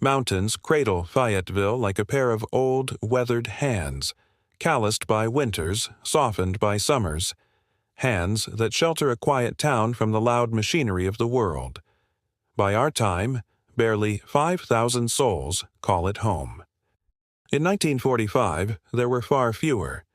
Mountains cradle Fayetteville like a pair of old, weathered hands, calloused by winters, softened by summers, hands that shelter a quiet town from the loud machinery of the world. By our time, barely 5,000 souls call it home. In 1945, there were far fewer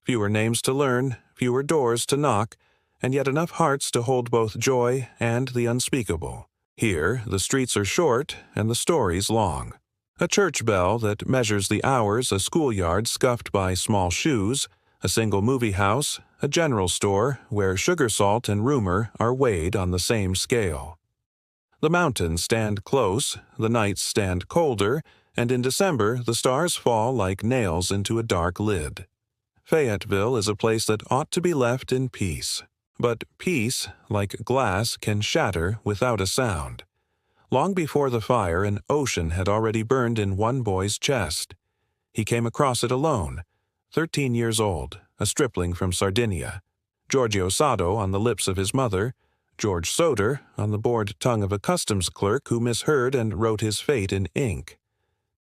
names to learn, fewer doors to knock, and yet enough hearts to hold both joy and the unspeakable. Here, the streets are short and the stories long. A church bell that measures the hours, a schoolyard scuffed by small shoes, a single movie house, a general store where sugar salt and rumor are weighed on the same scale. The mountains stand close, the nights stand colder, and in December the stars fall like nails into a dark lid. Fayetteville is a place that ought to be left in peace. But peace, like glass, can shatter without a sound. Long before the fire, an ocean had already burned in one boy's chest. He came across it alone, 13 years old, a stripling from Sardinia. Giorgio Sodder on the lips of his mother, George Soder on the bored tongue of a customs clerk who misheard and wrote his fate in ink.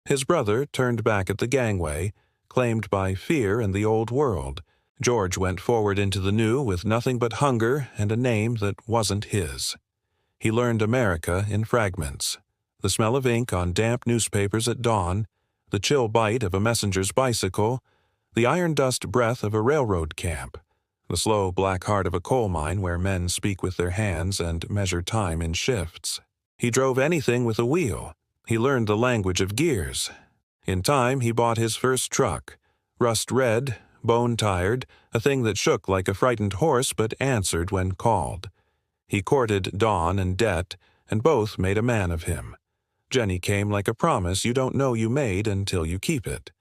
His brother turned back at the gangway, claimed by fear and the old world. George went forward into the new with nothing but hunger and a name that wasn't his. He learned America in fragments. The smell of ink on damp newspapers at dawn, the chill bite of a messenger's bicycle, the iron dust breath of a railroad camp, the slow black heart of a coal mine where men speak with their hands and measure time in shifts. He drove anything with a wheel. He learned the language of gears. In time, he bought his first truck, rust-red, bone-tired, a thing that shook like a frightened horse but answered when called. He courted dawn and debt, and both made a man of him. Jenny came like a promise you don't know you made until you keep it.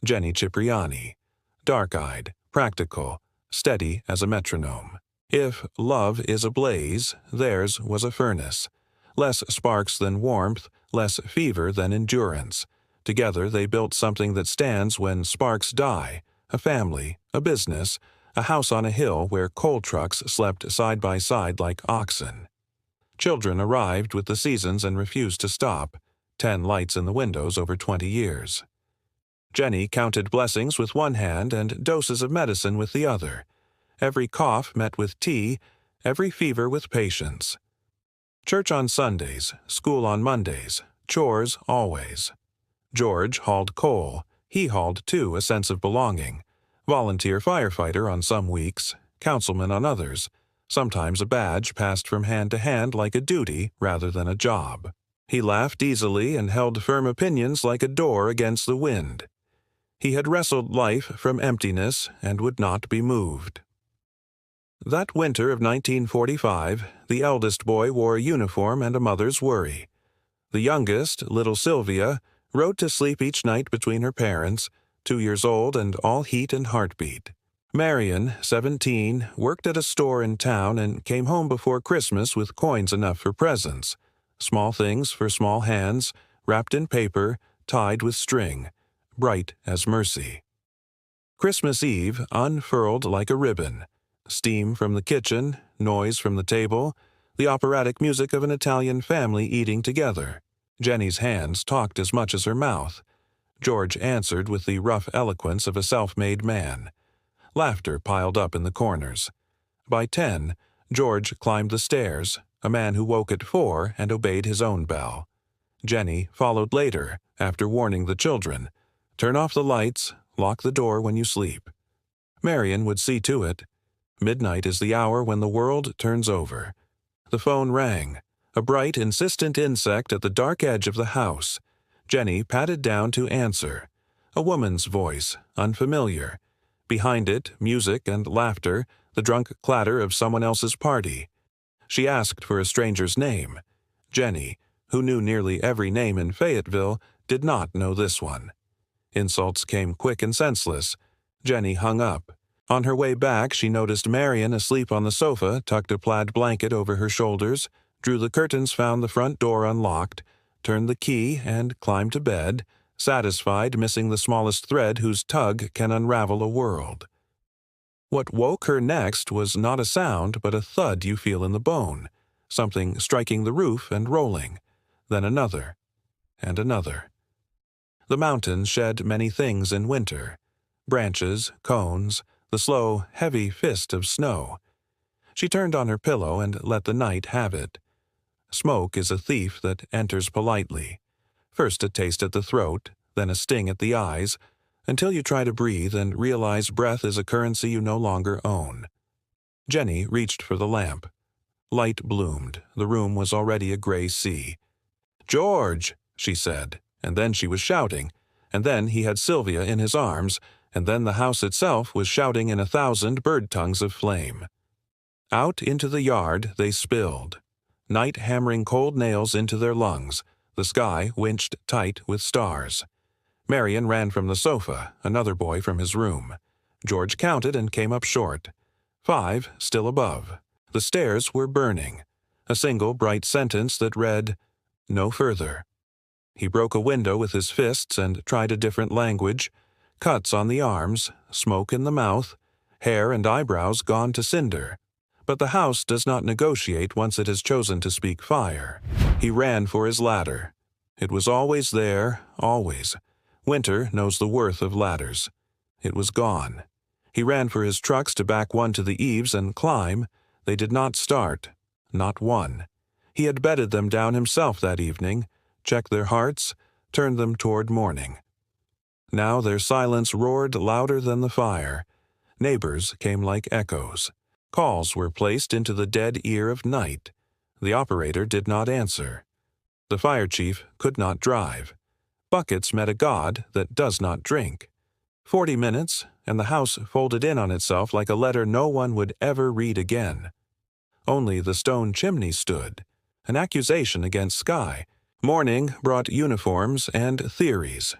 Jenny Cipriani, dark-eyed, practical, steady as a metronome. If love is a blaze, theirs was a furnace. Less sparks than warmth, less fever than endurance. Together they built something that stands when sparks die, a family, a business, a house on a hill where coal trucks slept side by side like oxen. Children arrived with the seasons and refused to stop, 10 lights in the windows over 20 years. Jenny counted blessings with one hand and doses of medicine with the other. Every cough met with tea, every fever with patience. Church on Sundays, school on Mondays, chores always. George hauled coal. He hauled, too, a sense of belonging. Volunteer firefighter on some weeks, councilman on others. Sometimes a badge passed from hand to hand like a duty rather than a job. He laughed easily and held firm opinions like a door against the wind. He had wrestled life from emptiness and would not be moved. That winter of 1945, the eldest boy wore a uniform and a mother's worry. The youngest, little Sylvia, rode to sleep each night between her parents, 2 years old and all heat and heartbeat. Marion, 17, worked at a store in town and came home before Christmas with coins enough for presents. Small things for small hands, wrapped in paper, tied with string, bright as mercy. Christmas Eve unfurled like a ribbon. Steam from the kitchen, noise from the table, the operatic music of an Italian family eating together. Jenny's hands talked as much as her mouth. George answered with the rough eloquence of a self-made man. Laughter piled up in the corners. By 10, George climbed the stairs, a man who woke at 4 and obeyed his own bell. Jenny followed later, after warning the children. Turn off the lights, lock the door when you sleep. Marion would see to it. Midnight is the hour when the world turns over. The phone rang. A bright, insistent insect at the dark edge of the house. Jenny patted down to answer. A woman's voice, unfamiliar. Behind it, music and laughter, the drunk clatter of someone else's party. She asked for a stranger's name. Jenny, who knew nearly every name in Fayetteville, did not know this one. Insults came quick and senseless. Jenny hung up. On her way back, she noticed Marion asleep on the sofa, tucked a plaid blanket over her shoulders, drew the curtains, found the front door unlocked, turned the key, and climbed to bed, satisfied missing the smallest thread whose tug can unravel a world. What woke her next was not a sound, but a thud you feel in the bone, something striking the roof and rolling, then another. and another. The mountains shed many things in winter: branches, cones, the slow, heavy fist of snow. She turned on her pillow and let the night have it. Smoke is a thief that enters politely. First a taste at the throat, then a sting at the eyes, until you try to breathe and realize breath is a currency you no longer own. Jenny reached for the lamp. Light bloomed. The room was already a gray sea. "George!" she said, and then she was shouting, and then he had Sylvia in his arms, and then the house itself was shouting in 1,000 bird tongues of flame. Out into the yard they spilled, night hammering cold nails into their lungs, the sky winched tight with stars. Marion ran from the sofa, another boy from his room. George counted and came up short. 5 still above. The stairs were burning. A single bright sentence that read, "No further." He broke a window with his fists and tried a different language. Cuts on the arms, smoke in the mouth, hair and eyebrows gone to cinder. But the house does not negotiate once it has chosen to speak fire. He ran for his ladder. It was always there, always. Winter knows the worth of ladders. It was gone. He ran for his trucks to back one to the eaves and climb. They did not start. Not one. He had bedded them down himself that evening, checked their hearts, turned them toward morning. Now their silence roared louder than the fire. Neighbors came like echoes. Calls were placed into the dead ear of night. The operator did not answer. The fire chief could not drive. Buckets met a God that does not drink. 40 minutes, and the house folded in on itself like a letter no one would ever read again. Only the stone chimney stood, an accusation against Sky. Morning brought uniforms and theories.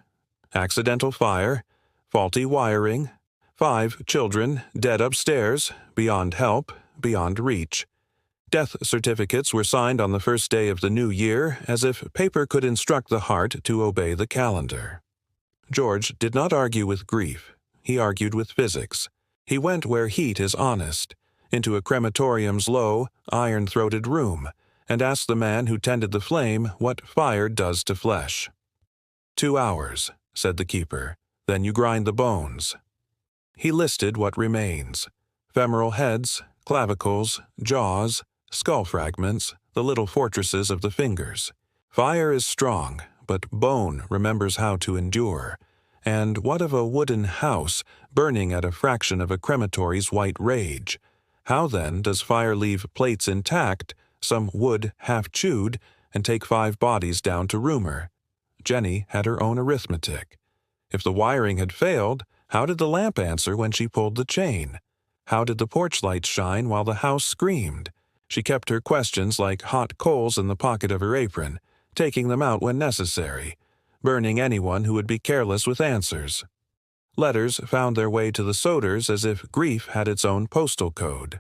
Accidental fire, faulty wiring, 5 children dead upstairs, beyond help, beyond reach. Death certificates were signed on the first day of the new year, as if paper could instruct the heart to obey the calendar. George did not argue with grief. He argued with physics. He went where heat is honest, into a crematorium's low, iron-throated room, and asked the man who tended the flame what fire does to flesh. 2 hours, said the keeper. Then you grind the bones. He listed what remains: femoral heads, clavicles, jaws, skull fragments, the little fortresses of the fingers. Fire is strong, but bone remembers how to endure. And what of a wooden house burning at a fraction of a crematory's white rage? How then does fire leave plates intact, some wood half-chewed, and take 5 bodies down to rumor? Jenny had her own arithmetic. If the wiring had failed, how did the lamp answer when she pulled the chain? How did the porch lights shine while the house screamed? She kept her questions like hot coals in the pocket of her apron, taking them out when necessary, burning anyone who would be careless with answers. Letters found their way to the Soders as if grief had its own postal code.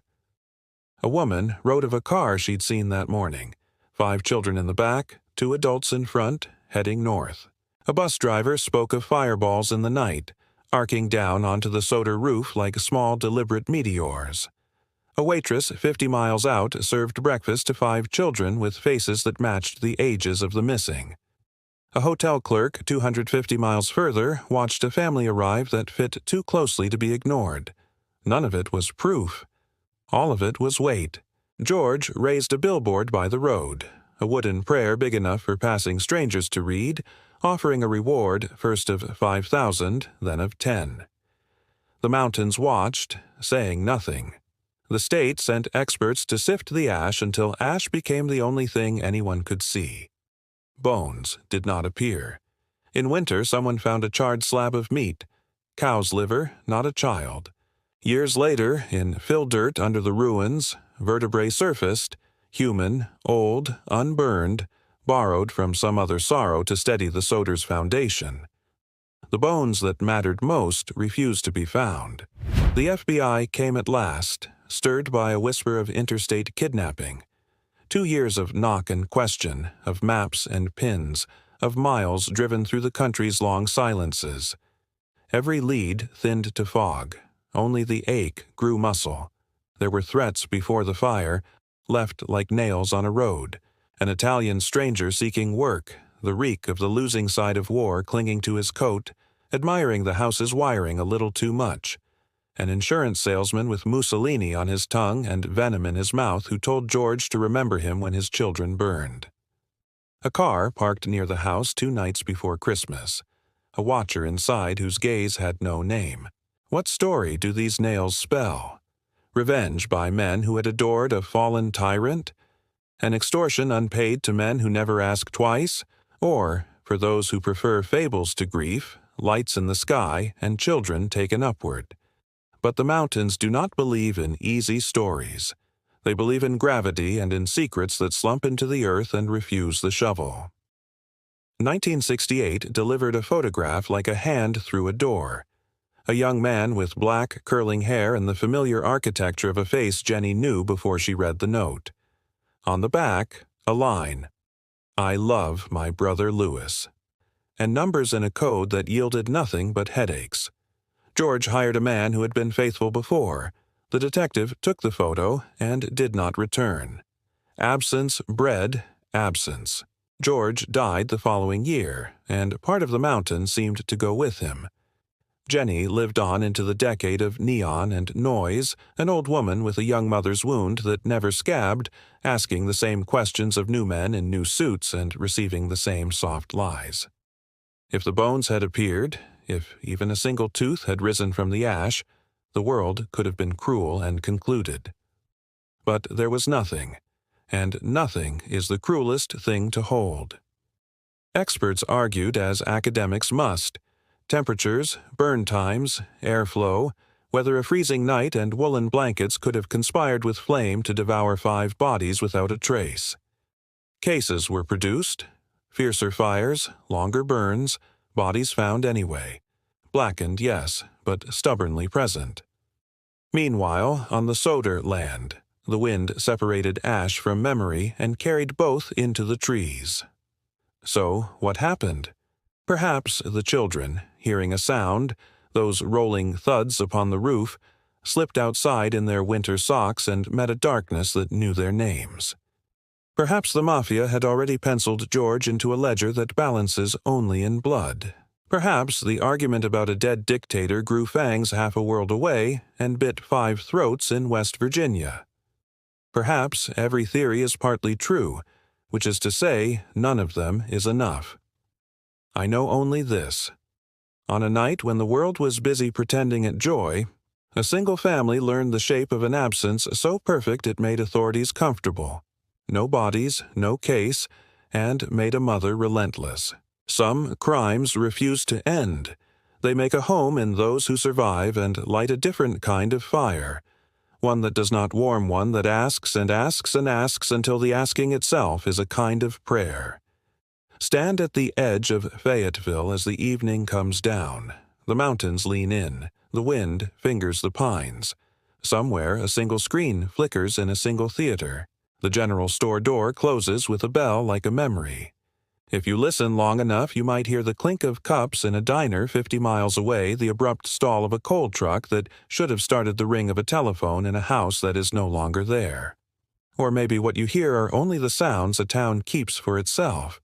A woman wrote of a car she'd seen that morning. 5 children in the back, 2 adults in front, heading north. A bus driver spoke of fireballs in the night, arcing down onto the Soder roof like small, deliberate meteors. A waitress 50 miles out served breakfast to 5 children with faces that matched the ages of the missing. A hotel clerk 250 miles further watched a family arrive that fit too closely to be ignored. None of it was proof. All of it was weight. George raised a billboard by the road, a wooden prayer big enough for passing strangers to read, offering a reward first of 5,000, then of 10. The mountains watched, saying nothing. The state sent experts to sift the ash until ash became the only thing anyone could see. Bones did not appear. In winter, someone found a charred slab of meat. Cow's liver, not a child. Years later, in fill dirt under the ruins, vertebrae surfaced, human, old, unburned, borrowed from some other sorrow to steady the Soder's foundation. The bones that mattered most refused to be found. The FBI came at last, stirred by a whisper of interstate kidnapping. 2 years of knock and question, of maps and pins, of miles driven through the country's long silences. Every lead thinned to fog. Only the ache grew muscle. There were threats before the fire, left like nails on a road. An Italian stranger seeking work, the reek of the losing side of war clinging to his coat, admiring the house's wiring a little too much, an insurance salesman with Mussolini on his tongue and venom in his mouth who told George to remember him when his children burned. A car parked near the house 2 nights before Christmas, a watcher inside whose gaze had no name. What story do these nails spell? Revenge by men who had adored a fallen tyrant? An extortion unpaid to men who never ask twice? Or, for those who prefer fables to grief, lights in the sky and children taken upward? But the mountains do not believe in easy stories. They believe in gravity and in secrets that slump into the earth and refuse the shovel. 1968 delivered a photograph like a hand through a door. A young man with black, curling hair and the familiar architecture of a face Jenny knew before she read the note. On the back, a line, "I love my brother Louis," and numbers in a code that yielded nothing but headaches. George hired a man who had been faithful before. The detective took the photo and did not return. Absence bred absence. George died the following year, and part of the mountain seemed to go with him. Jenny lived on into the decade of neon and noise, an old woman with a young mother's wound that never scabbed, asking the same questions of new men in new suits and receiving the same soft lies. If the bones had appeared, if even a single tooth had risen from the ash, the world could have been cruel and concluded. But there was nothing, and nothing is the cruelest thing to hold. Experts argued, as academics must, temperatures, burn times, airflow, whether a freezing night and woolen blankets could have conspired with flame to devour 5 bodies without a trace. Cases were produced, fiercer fires, longer burns, bodies found anyway. Blackened, yes, but stubbornly present. Meanwhile, on the Soder land, the wind separated ash from memory and carried both into the trees. So, what happened? Perhaps the children, hearing a sound, those rolling thuds upon the roof, slipped outside in their winter socks and met a darkness that knew their names. Perhaps the mafia had already penciled George into a ledger that balances only in blood. Perhaps the argument about a dead dictator grew fangs half a world away and bit 5 throats in West Virginia. Perhaps every theory is partly true, which is to say, none of them is enough. I know only this. On a night when the world was busy pretending at joy, a single family learned the shape of an absence so perfect it made authorities comfortable. No bodies, no case, and made a mother relentless. Some crimes refuse to end. They make a home in those who survive and light a different kind of fire, one that does not warm one that asks and asks and asks until the asking itself is a kind of prayer. Stand at the edge of Fayetteville as the evening comes down. The mountains lean in. The wind fingers the pines. Somewhere a single screen flickers in a single theater. The general store door closes with a bell like a memory. If you listen long enough, you might hear the clink of cups in a diner 50 miles away, the abrupt stall of a coal truck that should have started the ring of a telephone in a house that is no longer there. Or maybe what you hear are only the sounds a town keeps for itself.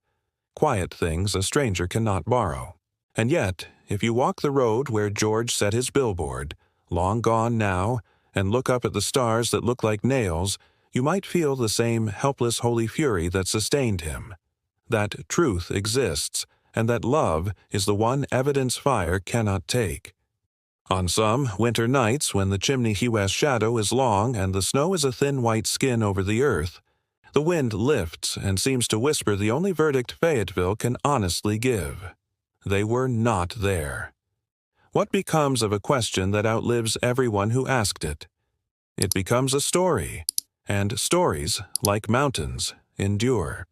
Quiet things a stranger cannot borrow. And yet, if you walk the road where George set his billboard, long gone now, and look up at the stars that look like nails, you might feel the same helpless holy fury that sustained him. That truth exists, and that love is the one evidence fire cannot take. On some winter nights when the chimney-West shadow is long and the snow is a thin white skin over the earth, the wind lifts and seems to whisper the only verdict Fayetteville can honestly give. They were not there. What becomes of a question that outlives everyone who asked it? It becomes a story, and stories, like mountains, endure.